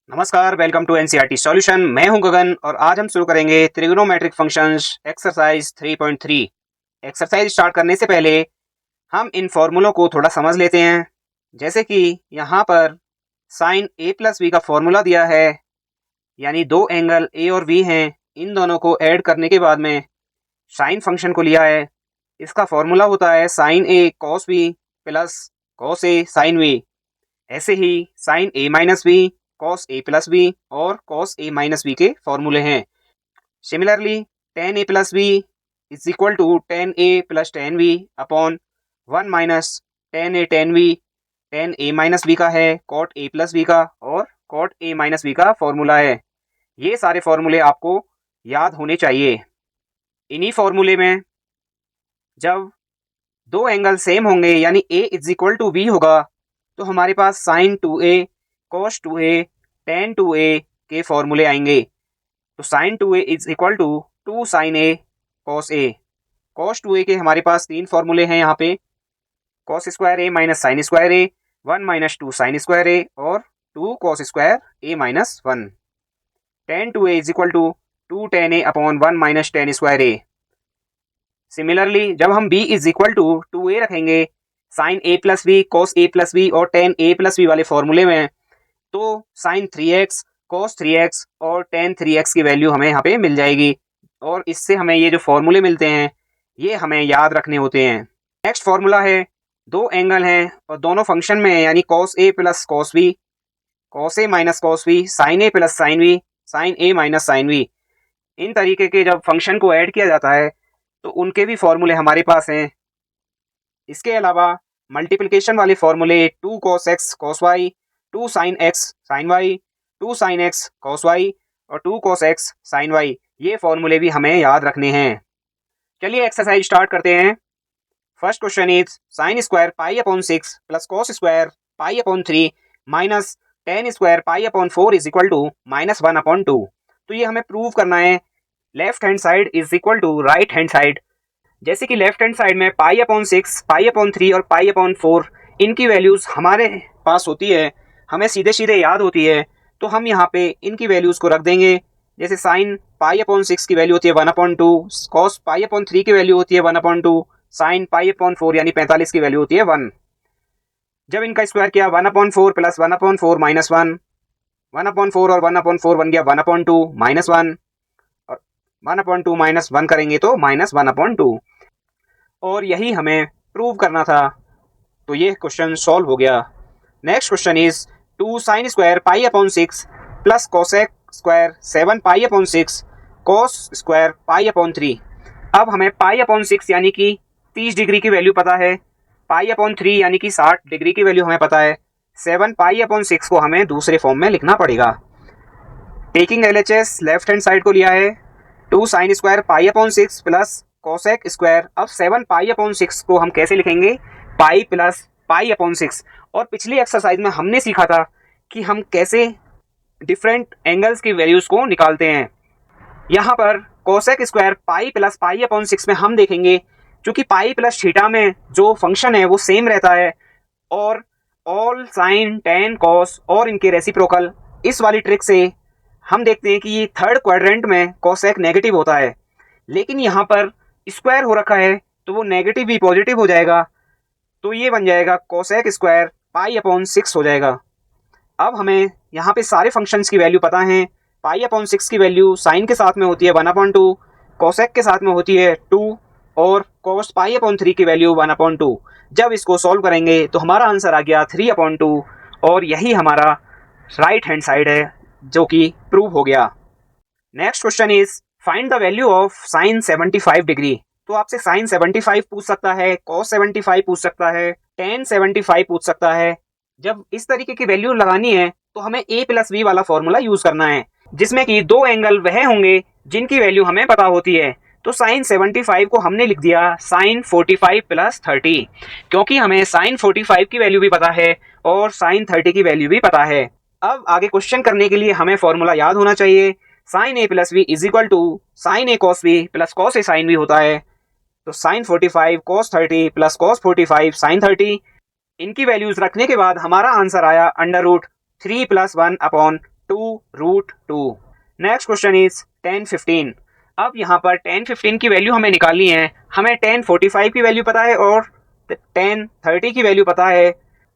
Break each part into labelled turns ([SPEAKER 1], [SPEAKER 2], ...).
[SPEAKER 1] नमस्कार, welcome to NCERT solution. मैं हूं गगन और आज हम शुरू करेंगे trigonometric functions exercise 3.3। Exercise start करने से पहले हम इन फॉर्मूलों को थोड़ा समझ लेते हैं। जैसे कि यहाँ पर साइन ए प्लस बी का फॉर्मूला दिया है, यानी दो एंगल ए और बी हैं, इन दोनों को ऐड करने के बाद में साइन फंक्शन को लिया है। इसका फॉर्मूला होता है sine A cos B plus cos A sine B. ऐसे ही sine A minus B, cos A plus B और कॉस ए माइनस बी के फॉर्मूले हैं। Similarly tan A plus B is equal to tan A plus tan B upon one minus tan A tan B. Tan A minus B का है cot A plus B का और cot A minus B का formula है। ये सारे फॉर्मूले आपको याद होने चाहिए। इन्हीं फॉर्मूले में जब दो एंगल सेम होंगे यानी A is equal to B होगा तो हमारे पास sine two A cos two A tan two A के फॉर्मूले आएंगे। तो sine two A is equal to two sine A cos A. Cos two A के हमारे पास तीन फॉर्मूले हैं यहाँ पे, cos square A minus sine square A, one minus two sine square A और two cos square A minus one. Tan two A is equal to two tan A upon one minus tan square A. Similarly जब हम b is equal to two A रखेंगे sine A plus B cos A plus B और tan A plus B वाले फॉर्मूले में, तो sign 3x cos 3x और ten 3x की वैल्यू हमें यहाँ पे मिल जाएगी और इससे हमें ये जो फॉर्मूले मिलते हैं ये हमें याद रखने होते हैं। नेक्स्ट फॉर्मूला है, दो एंगल हैं और दोनों फंक्शन में है, यानी cos A plus cos B, cos A minus cos B, sign A plus sine B, sign A minus sine B. इन तरीके के जब फंक्शन को ऐड किया जाता है तो उनके भी फॉर्मूले हमारे पास हैं। इसके अलावा मल्टीप्लिकेशन वाले फॉर्मूले two cos X cos Y, two sine X sine Y, two sine X cos Y और two cos X sine Y, ये फॉर्मूले भी हमें याद रखने हैं। चलिए एक्सरसाइज स्टार्ट करते हैं। First question is sine square pi upon 6 plus cos square pi upon 3 minus tan square pi upon 4 is equal to minus 1 upon 2। तो ये हमें प्रूव करना है left hand side is equal to right hand side. जैसे कि left hand side में पाई upon 6, पाई upon 3 और पाई upon 4 इनकी वैल्यूज हमारे पास होती है, हमें सीधे सीधे याद होती है, तो हम यहाँ पे इनकी वैल्यूज को रख देंगे। जैसे साइन पाई अपॉन 6 की वैल्यू होती है 1 अपॉन 2, कॉस पाई अपॉन 3 की वैल्यू होती है 1 अपॉन 2, साइन पाई अपॉन 4 यानी 45 की वैल्यू होती है 1। जब इनका स्क्वायर किया 1 upon 4 plus 1 upon 4 minus 1, 1 upon 4 और 1 अपॉन 4 बन गया 1 अपॉन 2 माइनस 1 और 1 अपॉन 2 माइनस 1 करेंगे तो माइनस 1 अपॉन 2। और यही हमें प्रूव करना था, तो ये क्वेश्चन सॉल्व हो गया। Next question is two sine square pi upon 6 plus cosec square 7 pi upon 6 cos square pi upon 3। अब हमें पाई अपॉन 6 यानी कि 30 डिग्री की वैल्यू पता है, पाई अपॉन 3 यानी कि 60 डिग्री की वैल्यू हमें पता है, 7 पाई अपॉन 6 को हमें दूसरे फॉर्म में लिखना पड़ेगा। Taking LHS left hand side को लिया है, two sine square pi upon 6 plus cosec square. अब 7 पाई अपॉन 6 को हम कैसे लिखेंगे, पाई प्लस पाई अपॉन 6। और पिछली एक्सरसाइज में हमने सीखा था कि हम कैसे डिफरेंट एंगल्स की वैल्यूज को निकालते हैं। यहाँ पर cosec square pi plus pi upon 6 में हम देखेंगे क्योंकि पाई प्लस थीटा में जो फंक्शन है वो सेम रहता है और ऑल साइन टेन कॉस और इनके रेसिप्रोकल, इस वाली ट्रिक से हम देखते हैं कि ये थर्ड क्वाड्रेंट में कोसेक नेगेटिव होता है, लेकिन यहाँ पर स्क्वायर हो रखा है तो वो नेगेटिव भी पॉजिटिव हो जाएगा, तो ये बन जाएगा कोसेक स्क्वायर पाई अपॉन 6 हो जाएगा। अब हमें यहाँ पे सारे फंक्शंस की वैल्यू पता है। पाई अपॉन 6 की वैल्यू साइन के साथ में होती है 1 अपॉन 2, कोसेक के साथ में होती है 2 और कॉस पाई अपॉन 3 की वैल्यू 1 अपॉन 2। जब इसको सॉल्व करेंगे तो हमारा आंसर आ गया 3 अपॉन 2 और यही हमारा राइट हैंड साइड है जो कि प्रूव हो गया। Next question is find the value of sine 75 degree. तो आपसे साइन 75 पूछ सकता है, कॉस 75 पूछ सकता है, टेन 75 पूछ सकता है। जब इस तरीके की वैल्यू लगानी है तो हमें a प्लस बी वाला फॉर्मूला यूज करना है, जिसमें कि दो एंगल वह होंगे जिनकी वैल्यू हमें पता होती है। तो साइन 75 को हमने लिख दिया साइन 45 प्लस 30, क्योंकि हमें साइन 45 की वैल्यू भी पता है और साइन 30 की वैल्यू भी पता है। अब आगे क्वेश्चन करने के लिए हमें फॉर्मूला याद होना चाहिए, sine A plus B is equal to sine A cos B plus cos A sine B होता है। तो sine 45 cos 30 plus cos 45 sine 30, इनकी वैल्यूज रखने के बाद हमारा आंसर आया under root 3 plus 1 upon 2√2। Next question is 1015। अब यहाँ पर 1015 की वैल्यू हमें निकालनी है। हमें 1045 की वैल्यू पता है और 1030 की वैल्यू पता है,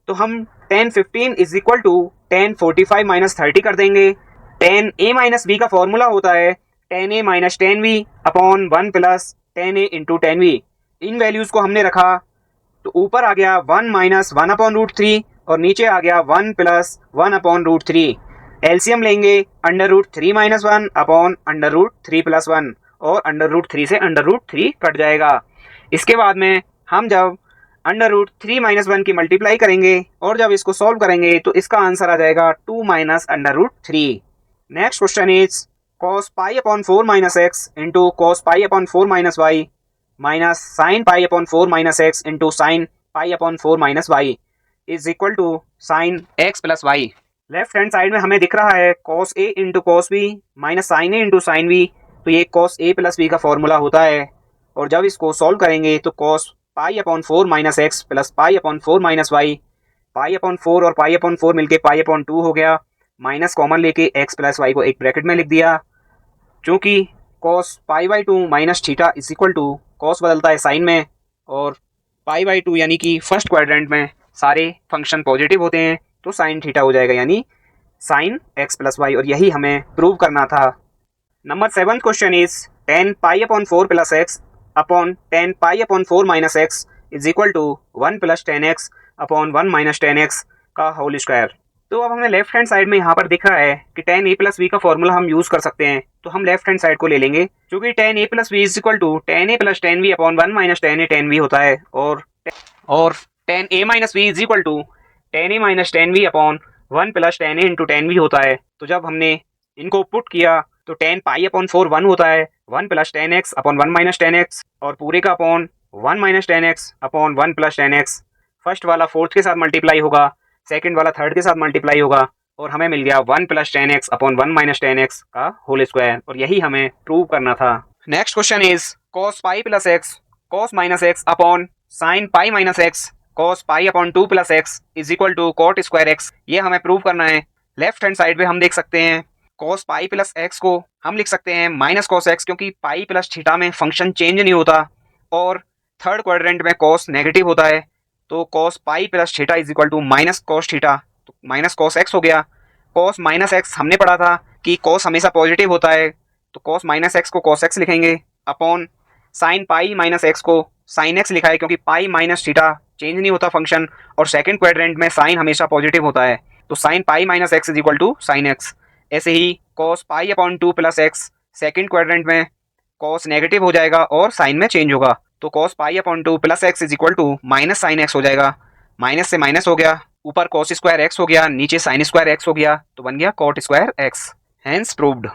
[SPEAKER 1] तो हम 1015 इज इक्वल टू 1045 माइनस 30 कर देंगे। 10a माइनस b का फॉर्मूला होता है 10a minus 10v upon 1 plus 10a into 10v। इन वैल्यूज़ को हमने रखा तो ऊपर आ गया 1 माइनस 1 अपॉन रूट 3 और नीचे आ गया 1 प्लस 1 अपॉन रूट 3। एलसीएम लेंगे under root 3 minus 1 upon under root 3 plus 1 और अंडर रूट 3 से अंडर रूट 3 कट जाएगा। इसके बाद में हम जब अंडर रूट 3 माइनस 1 की मल्टीप्लाई करेंगे और जब इसको सॉल्व करेंगे तो इसका आंसर आ जाएगा 2 minus under root 3। Next question is cos pi upon 4 minus x into cos pi upon 4 minus y minus sine pi upon 4 minus x into sine pi upon 4 minus y is equal to sine x plus y. Left hand side में हमें दिख रहा है cos a into cos b minus sine a into sine b, तो ये cos a plus b का formula होता है। और जब इसको सॉल्व करेंगे तो cos pi upon 4 minus x plus pi upon 4 minus y, pi upon 4 और पाई अपॉन 4 मिलके पाई अपॉन 2 हो गया, माइनस कॉमन लेके x प्लस वाई को एक ब्रैकेट में लिख दिया। चूँकि cos pi by 2 minus theta is equal to cos बदलता है साइन में और पाई बाई 2 यानी कि फर्स्ट क्वाड्रेंट में सारे फंक्शन पॉजिटिव होते हैं, तो साइन थीटा हो जाएगा यानी साइन एक्स प्लस वाई, और यही हमें प्रूव करना था। Number 7 question is 10 pi upon 4 plus x upon 10 pi upon 4 minus x is equal to 1 plus 10x upon 1 minus 10x का होल स्क्वायर। तो अब हमें लेफ्ट हैंड साइड में यहाँ पर दिख रहा है कि 10a प्लस b का फॉर्मूला हम यूज़ कर सकते हैं, तो हम लेफ्ट हैंड साइड को ले लेंगे। क्योंकि 10a plus b is equal to 10a plus 10v upon 1 minus 10a 10v होता है, और 10a minus b is equal to 10a minus 10v upon 1 plus 10a into 10v होता है। तो जब हमने इनको पुट किया तो 10 पाई अपॉन 4 1 होता है, 1 plus 10x upon 1 minus 10x और पूरे का upon 1 minus 10x upon 1 plus 10x। First वाला फोर्थ के साथ मल्टीप्लाई होगा, सेकंड वाला थर्ड के साथ मल्टीप्लाई होगा और हमें मिल गया 1 plus 10x upon 1 minus 10x का होल स्क्वायर, और यही हमें प्रूव करना था। Next question is cos pi plus x cos minus x upon sine pi minus x cos pi upon 2 plus x is equal to cot square x, ये हमें prove करना है। लेफ्ट हैंड साइड पे हम देख सकते हैं cos पाई प्लस एक्स को हम लिख सकते हैं माइनस cos एक्स, क्योंकि पाई प्लस थीटा में फंक्शन चेंज नहीं होता और थर्ड क्वाड्रेंट में cos नेगेटिव होता है, तो cos pi plus theta is equal to minus cos theta, तो माइनस cos एक्स हो गया। cos माइनस एक्स हमने पढ़ा था कि cos हमेशा पॉजिटिव होता है, तो cos माइनस एक्स को cos एक्स लिखेंगे upon sine pi minus x को साइन एक्स लिखा है, क्योंकि पाई माइनस थीटा चेंज नहीं होता फंक्शन और सेकंड क्वाड्रेंट में साइन हमेशा पॉजिटिव होता है, तो sine pi minus x is equal to sine x. ऐसे ही cos pi upon 2 plus x second quadrant में cos नेगेटिव हो जाएगा और साइन में चेंज होगा, तो cos pi upon 2 plus x is equal to minus sine x हो जाएगा। माइनस से माइनस हो गया, ऊपर cos स्क्वायर एक्स हो गया, नीचे साइन स्क्वायर एक्स हो गया, तो बन गया cot square x, hence proved.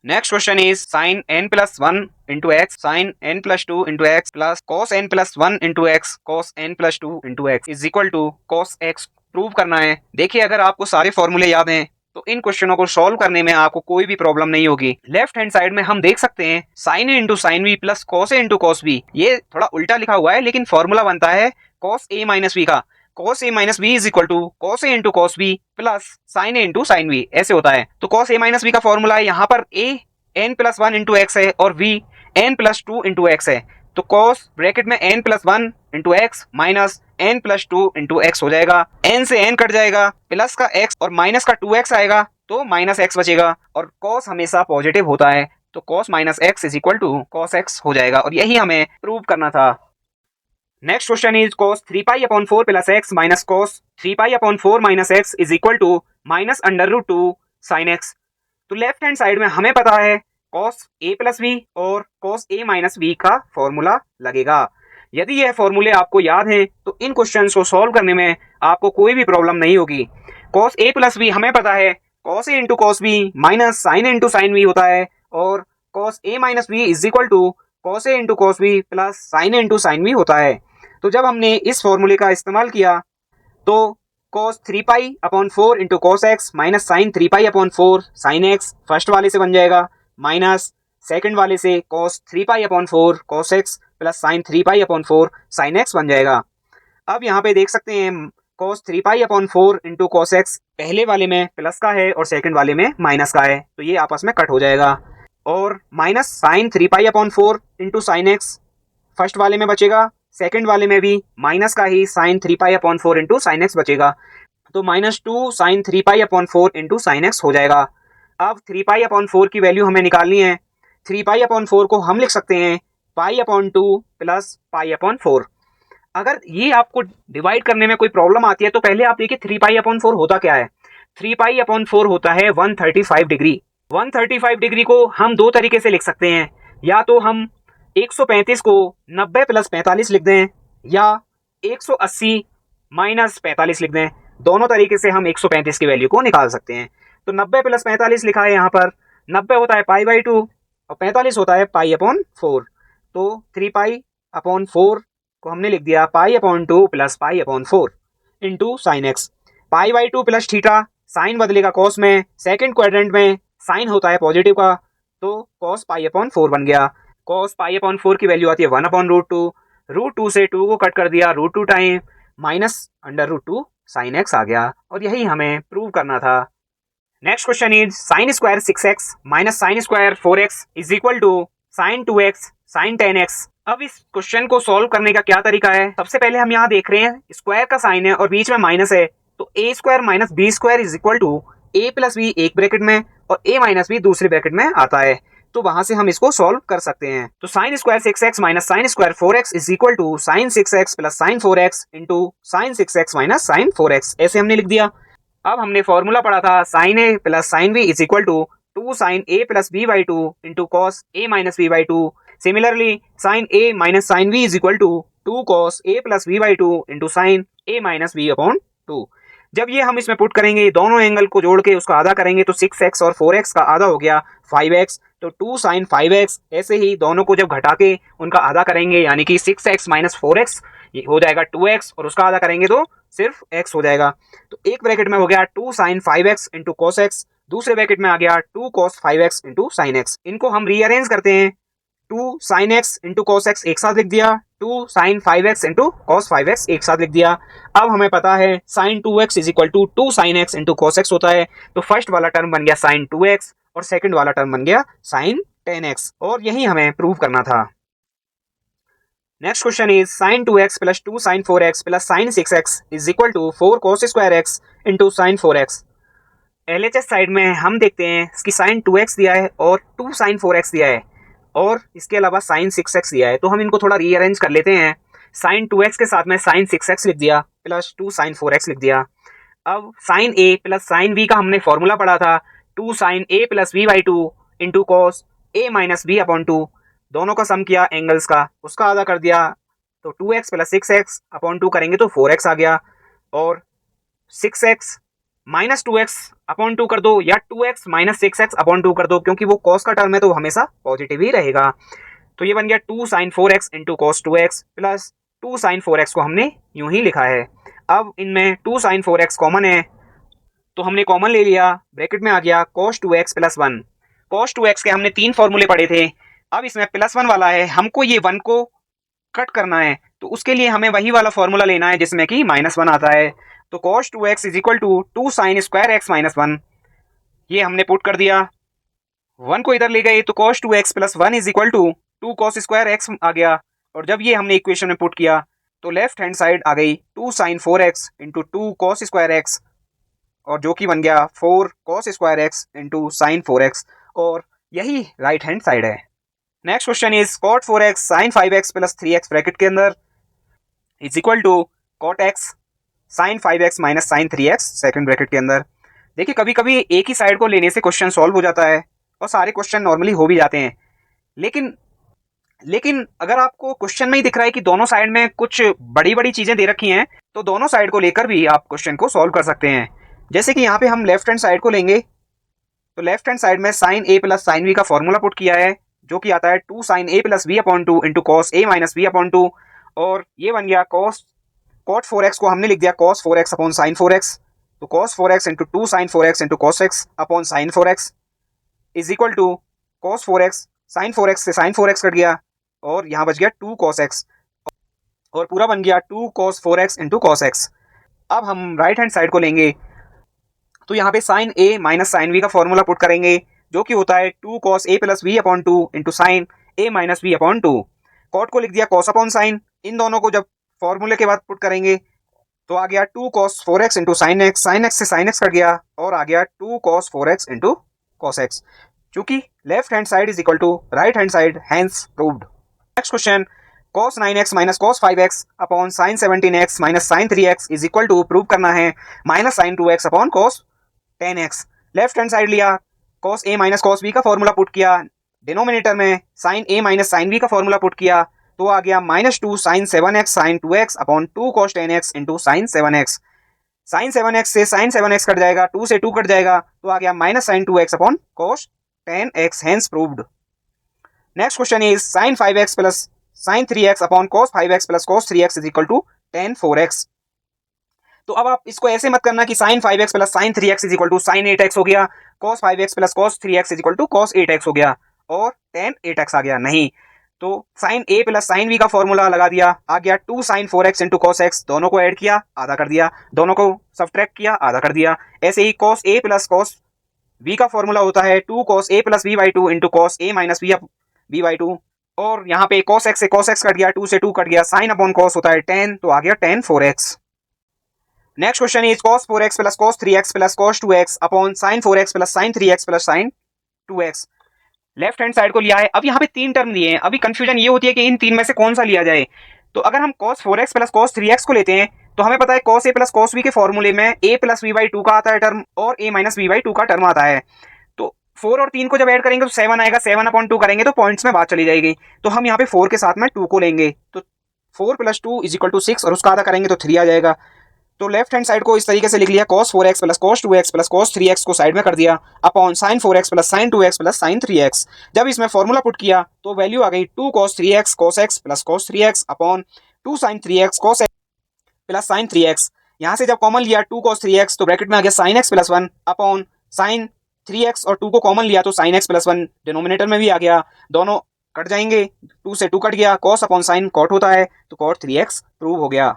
[SPEAKER 1] Next question is sine n plus 1 into x sine n plus 2 into x plus cos n plus 1 into x cos n plus 2 into x is equal to cos x prove करना है। देखिए अगर आपको सारे फॉर्मूले याद हैं तो इन क्वेश्चनों को सॉल्व करने में आपको कोई भी प्रॉब्लम नहीं होगी। लेफ्ट हैंड साइड में हम देख सकते हैं sine A into sine V plus cos A into cos B, ये थोड़ा उल्टा लिखा हुआ है लेकिन फॉर्मूला बनता है cos ए माइनस बी का। cos a minus B is equal to cos a into cos b plus sine a into sine b, ऐसे होता है। तो cos a माइनस बी का फॉर्मूला है यहाँ पर a n plus 1 into x है और v n plus 2 into x है, तो cos ब्रैकेट में n plus 1 into x minus n plus 2 into x हो जाएगा। n से n कट जाएगा, प्लस का x और माइनस का 2x आएगा तो माइनस x बचेगा, और cos हमेशा पॉजिटिव होता है, तो cos minus x is equal to cos x हो जाएगा, और यही हमें प्रूव करना था। Next question is cos 3 pi upon 4 plus x minus cos 3 pi upon 4 minus x is equal to minus under root 2 sine x. तो left hand side में हमें पता है cos a प्लस बी और cos a माइनस बी का formula लगेगा। यदि यह फॉर्मूले आपको याद हैं तो इन क्वेश्चंस को सॉल्व करने में आपको कोई भी प्रॉब्लम नहीं होगी। cos a प्लस बी हमें पता है cos a into cos b minus sine into sine b होता है, और cos a minus B is equal to cos a into cos b plus sine into sine b होता है। तो जब हमने इस फॉर्मूले का इस्तेमाल किया तो cos 3 pi upon 4 into cos x minus sine 3 pi upon 4 sine x first वाले से बन जाएगा, माइनस सेकंड वाले से cos 3 pi upon 4 cos x plus sine 3 pi upon 4 sine x बन जाएगा। अब यहाँ पे देख सकते हैं cos 3π/4 इंटू cos x पहले वाले में प्लस का है और सेकंड वाले में माइनस का है, तो ये आपस में कट हो जाएगा। और minus sine 3π/4 into sine X first वाले में बचेगा, सेकंड वाले में भी माइनस का ही साइन 3π/4 इंटू साइन एक्स बचेगा, तो -2 साइन 3π/4 इंटू साइन एक्स हो जाएगा। अब 3π/4 की वैल्यू हमें निकालनी है। 3π/4 को हम लिख सकते हैं π/2 प्लस π/4। अगर ये आपको डिवाइड करने में कोई प्रॉब्लम आती है तो पहले आप देखिए 3π/4 होता क्या है। 3π/4 होता है 135 डिग्री। 135 डिग्री को हम दो तरीके से लिख सकते हैं, या तो हम 135 को 90 प्लस 45 लिख दें, या 180 माइनस 45 लिख दें। दोनों तरीके से हम 135 की वैल्यू को निकाल सकते हैं। तो 90 प्लस 45 लिखा है यहाँ पर, 90 होता है π/2 और 45 होता है π/4। तो 3π/4 को हमने लिख दिया π/2 plus π/4 into sine X. π/2 plus theta, sine बदलेगा कॉस में, सेकंड क्वाड्रेंट में साइन होता है पॉजिटिव का, तो कॉस π/4 बन गया। कॉस π/4 की वैल्यू आती है 1/√2। √2 से 2 को कट कर दिया, √2 टाइम माइनस √2 साइन एक्स आ गया, और यही हमें प्रूव करना था। Next question is sine square 6x minus sine square 4x is equal to sine 2x sine 10x। अब इस क्वेश्चन को सॉल्व करने का क्या तरीका है। सबसे पहले हम यहाँ देख रहे हैं स्क्वायर का साइन है और बीच में माइनस है, तो a square minus B square is equal to a plus B एक ब्रैकेट में और a माइनस बी दूसरे ब्रैकेट में आता है, तो वहां से हम इसको सॉल्व कर सकते हैं। तो sine square 6x minus sine square 4x is equal to sine 6x plus sine 4x into sine 6x minus sine 4x, ऐसे हमने लिख दिया। अब हमने फॉर्मूला पढ़ा था sine A plus sine B is equal to 2 sine A plus B by 2 into cos A minus B by 2। Similarly sine A minus sine B is equal to 2 cos A plus B by 2 into sine A minus B upon 2। जब ये हम इसमें put करेंगे, दोनों angle को जोड़ के उसका आधा करेंगे, तो 6x और 4x का आधा हो गया 5x, तो 2 साइन 5x। ऐसे ही दोनों को जब घटा के उनका आधा करेंगे, यानी कि 6x माइनस 4x हो जाएगा 2x, और उसका आधा करेंगे तो सिर्फ x हो जाएगा। तो एक ब्रैकेट में हो गया 2 sine 5x into cos x, दूसरे ब्रैकेट में आ गया 2 cos 5x into sine x. इनको हम रीअरेंज करते हैं, 2 sine X into cos x एक साथ लिख दिया, 2 sine 5x into cos 5x एक साथ लिख दिया। अब हमें पता है sine 2x is equal to 2 sine x into cos x होता है, तो फर्स्ट वाला टर्म बन गया साइन 2x और सेकंड वाला टर्म बन गया साइन 10x, और यही हमें प्रूव करना था। Next question is sine 2x plus 2 sine 4x plus sine 6x is equal to 4 cos square x into sine 4x। LHS side में हम देखते हैं इसकी साइन 2x दिया है और 2 साइन 4x दिया है, और इसके अलावा साइन 6x दिया है, तो हम इनको थोड़ा रीअरेंज कर लेते हैं। साइन 2x के साथ में साइन 6x लिख दिया प्लस 2 साइन 4x लिख दिया। अब sine a plus sine b का हमने फॉर्मूला पढ़ा था 2 sine a plus b by 2 into cos a minus B upon 2। दोनों का सम किया एंगल्स का, उसका आधा कर दिया, तो 2x प्लस 6x अपॉन 2 करेंगे तो 4x आ गया, और 6x माइनस 2x अपॉन 2 कर दो, या 2x माइनस 6x अपॉन 2 कर दो, क्योंकि वो कॉस का टर्म है तो हमेशा पॉजिटिव ही रहेगा। तो ये बन गया 2 sine 4x into cos 2x plus 2 sine 4x को हमने यूं ही लिखा है। अब इनमें 2 साइन 4x कॉमन है, तो हमने कॉमन ले लिया, ब्रैकेट में आ गया cos 2x plus 1। cos 2x के हमने 3 फॉर्मूले पढ़े थे, अब इसमें प्लस 1 वाला है, हमको ये 1 को कट करना है, तो उसके लिए हमें वही वाला फॉर्मूला लेना है जिसमें कि -1 आता है। तो cos 2x is equal to 2 sine square x minus 1, ये हमने पुट कर दिया, 1 को इधर ले गए, तो cos 2x plus 1 is equal to 2 cos square x आ गया, और जब ये हमने इक्वेशन में पुट किया तो लेफ्ट हैंड साइड आ गई 2 sine 4x into 2 cos square x, और जो कि बन गया 4 cos square x into sine 4x, और यही राइट हैंड साइड है। Next question is cot 4x sine 5x plus 3x bracket के अंदर is equal to cot x sine 5x minus sine 3x second bracket के अंदर। देखिए कभी कभी एक ही साइड को लेने से क्वेश्चन सॉल्व हो जाता है और सारे क्वेश्चन नॉर्मली हो भी जाते हैं, लेकिन अगर आपको क्वेश्चन में ही दिख रहा है कि दोनों साइड में कुछ बड़ी बड़ी चीज़ें दे रखी हैं, तो दोनों साइड को लेकर भी आप क्वेश्चन को सॉल्व कर सकते हैं। जैसे कि यहाँ पे हम लेफ्ट हैंड साइड को लेंगे, तो लेफ्ट हैंड साइड में sine a plus sine b का फॉर्मूला पुट किया है, जो कि आता है 2 sine a plus b upon 2 into cos a minus b upon 2, और ये बन गया cot 4x को हमने लिख दिया cos 4x upon sine 4x, तो cos 4x into 2 sine 4x into cos x upon sine 4x is equal to cos 4x sine 4x से साइन 4x कट गया, और यहाँ बच गया 2 cos x, और पूरा बन गया 2 cos 4x into cos x। अब हम राइट हैंड साइड को लेंगे तो यहाँ पे साइन ए माइनस साइन बी का फॉर्मूला पुट करेंगे जो कि होता है 2 cos a plus b upon 2 into sine A minus B upon 2। Cot को लिख दिया cos अपॉन साइन। इन दोनों को जब फॉर्मूले के बाद पुट करेंगे तो आ गया 2 cos 4x into sine X से साइन एक्स कट गया और आ गया 2 cos 4x into cos X. चूंकि left hand side is equal to right hand side, hence proved. Next question, cos 9x minus cos 5x upon sine 17x minus sine 3x is equal to prove करना है minus sine 2x upon cos 10x। Left hand side लिया, cos a minus cos b का formula put किया, denominator में sine a minus sine b का formula put किया तो आ गया minus 2 sine 7x sine 2x upon 2 cos 10x into sine 7x। Sine 7x से साइन 7x कट जाएगा, 2 से 2 कट जाएगा तो आ गया minus sine 2x upon cos 10x, hence proved. Next question is sine 5x plus sine 3x upon cos 5x plus cos 3x is equal to tan 4x। तो अब आप इसको ऐसे मत करना कि sine 5x plus sine 3x is equal to sine 8x हो गया, cos 5x plus cos 3x is equal to cos 8x हो गया और tan 8x आ गया। नहीं, तो sine a plus sine b का फॉर्मूला लगा दिया, आ गया 2 sine 4x into cos x, दोनों को ऐड किया आधा कर दिया, दोनों को सब्ट्रैक्ट किया आधा कर दिया। ऐसे ही cos a plus cos b का फॉर्मूला होता है 2 cos a plus b by 2 into cos a minus b by 2 और यहाँ पे cos x से cos x कट गया, 2 से 2 कट गया, साइन अपॉन cos होता है tan तो आ गया tan 4x। Next question is cos 4x plus cos 3x plus cos 2x upon sine 4x plus sine 3x plus sign 2x। Left hand side को लिया है। अब यहाँ पे 3 टर्म दिए हैं, अभी कंफ्यूजन ये होती है कि इन 3 में से कौन सा लिया जाए। तो अगर हम cos 4x plus cos 3x को लेते हैं तो हमें पता है cos a plus cos b के फॉर्मूले में a प्लस b बाई 2 का आता है टर्म और a माइनस b बाई 2 का टर्म आता है। तो 4 और 3 को जब ऐड करेंगे तो 7 आएगा, 7 अपॉन 2 करेंगे तो पॉइंट्स में बात चली जाएगी। तो हम यहाँ पे 4 के साथ में 2 को लेंगे तो 4 प्लस 2 इज इक्वल टू 6 और उसका आधा करेंगे तो 3 आ जाएगा। तो लेफ्ट हैंड साइड को इस तरीके से लिख लिया, cos 4x plus cos 2x plus cos 3x को साइड में कर दिया upon sin 4x plus sin 2x plus sin 3x। जब इसमें फॉर्मूला पुट किया तो वैल्यू आ गई 2 cos 3x cos x plus cos 3x upon 2 sin 3x cos x plus sin 3x। यहाँ से जब कॉमन लिया 2 cos 3x तो ब्रैकेट में आ गया sin x plus 1 upon sin 3x और 2 को कॉमन लिया तो sin x प्लस 1 डिनोमिनेटर में भी आ गया, दोनों कट जाएंगे, 2 से 2 कट गया, cos अपॉन sin cot होता है तो cot 3x प्रूव हो गया।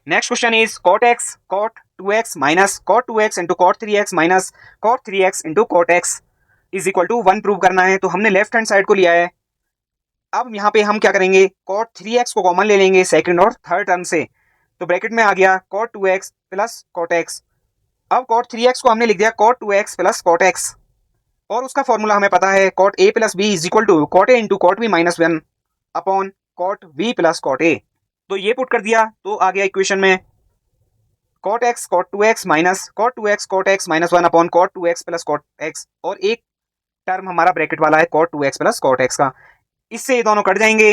[SPEAKER 1] Next question is cot x cot 2x minus cot 2x into cot 3x minus cot 3x into cot x is equal to 1 prove करना है। तो हमने लेफ्ट हैंड साइड को लिया है। अब यहाँ पे हम क्या करेंगे, cot 3x को कॉमन ले लेंगे सेकंड और थर्ड टर्म से तो ब्रैकेट में आ गया cot 2x plus cot x। अब cot 3x को हमने लिख दिया cot 2x plus cot x और उसका फॉर्मूला हमें पता है cot a plus b is equal to cot a into cot b minus 1 upon cot b plus cot a। तो ये पुट कर दिया तो आ गया इक्वेशन में cot x cot 2x minus cot 2x cot x minus 1 upon cot 2x plus cot x और एक टर्म हमारा ब्रैकेट वाला है cot 2x plus cot x का, इससे ये दोनों कट जाएंगे।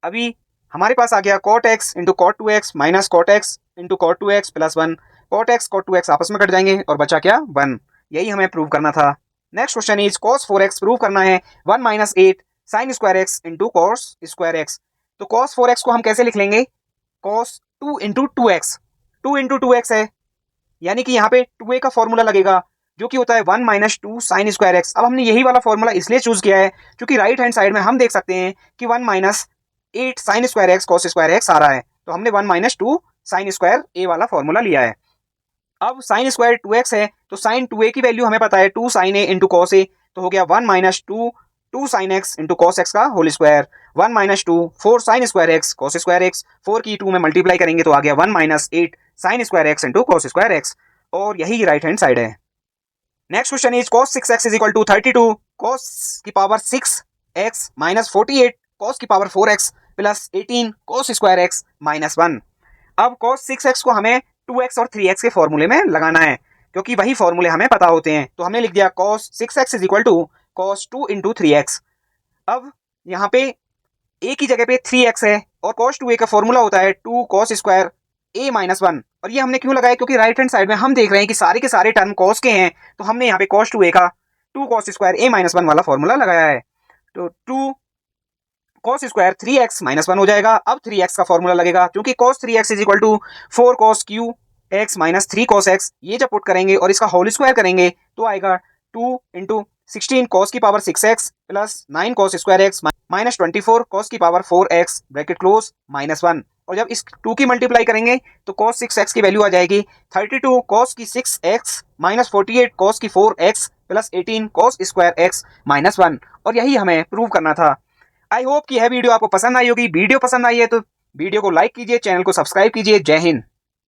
[SPEAKER 1] अभी हमारे पास आ गया cot x into cot 2x minus cot x into cot 2x plus 1, cot x cot 2x आपस में कट जाएंगे और बचा क्या 1। यही हमें प्रूव करना था। Next question is cos 4x prove करना है 1 minus 8 sine square x into cos square x। तो cos 4x को हम कैसे लिख लेंगे, cos 2 into 2x, 2 into 2x है यानी कि यहाँ पे 2a का फॉर्मूला लगेगा जो कि होता है 1 माइनस 2 साइन स्क्वायर एक्स। अब हमने यही वाला फॉर्मूला इसलिए चूज किया है क्योंकि राइट हैंड साइड में हम देख सकते हैं कि 1 minus 8 sine square X cos square X आ रहा है तो हमने 1 माइनस 2 साइन स्क्वायर ए वाला फॉर्मूला लिया है। अब साइन स्क्वायर 2x है तो साइन 2a की वैल्यू हमें पता है 2 sine A into cos A तो हो गया 1 minus 2 sine X into cos X का whole square, 1 minus 2 4 sine square X cos square X, 4 की 2 में मल्टीप्लाई करेंगे तो आ गया 1 minus 8 sine square x into cos square x और यही राइट हैंड साइड है। Next question is cos 6x is equal to 32 cos की पावर 6x माइनस 48 cos की power 4x plus 18 cos square x minus 1। अब cos 6x को हमें 2x और 3x के फॉर्मूले में लगाना है क्योंकि वही फॉर्मूले हमें पता होते हैं तो हमने लिख दिया cos 6x is equal to cos 2 into 3x। अब यहाँ पे a की जगह पे 3x है और cos 2a का फॉर्मूला होता है 2 cos स्क्वायर a माइनस 1 और ये हमने क्यों लगाया क्योंकि राइट हैंड साइड में हम देख रहे हैं कि सारे के सारे टर्म cos के हैं तो हमने यहाँ पे cos 2a का 2 cos स्क्वायर a माइनस 1 वाला फॉर्मूला लगाया है तो 2 cos स्क्वायर 3x माइनस 1 हो जाएगा। अब 3x का फॉर्मूला लगेगा क्योंकि cos 3x is equal to 4 cos q x minus 3 cos x, ये जब पुट करेंगे और इसका होल स्क्वायर करेंगे तो आएगा 2 इंटू 16 cos की power 6x plus 9 cos square x minus 24 cos की पावर 4x ब्रैकेट क्लोज -1। और जब इस 2 की मल्टीप्लाई करेंगे तो cos 6x की वैल्यू आ जाएगी 32 cos की 6x माइनस 48 cos की 4x plus 18 cos square x -1। और यही हमें प्रूव करना था। आई होप कि यह वीडियो आपको पसंद आई होगी। वीडियो पसंद आई है तो वीडियो को लाइक कीजिए, चैनल को सब्सक्राइब कीजिए। जय हिंद।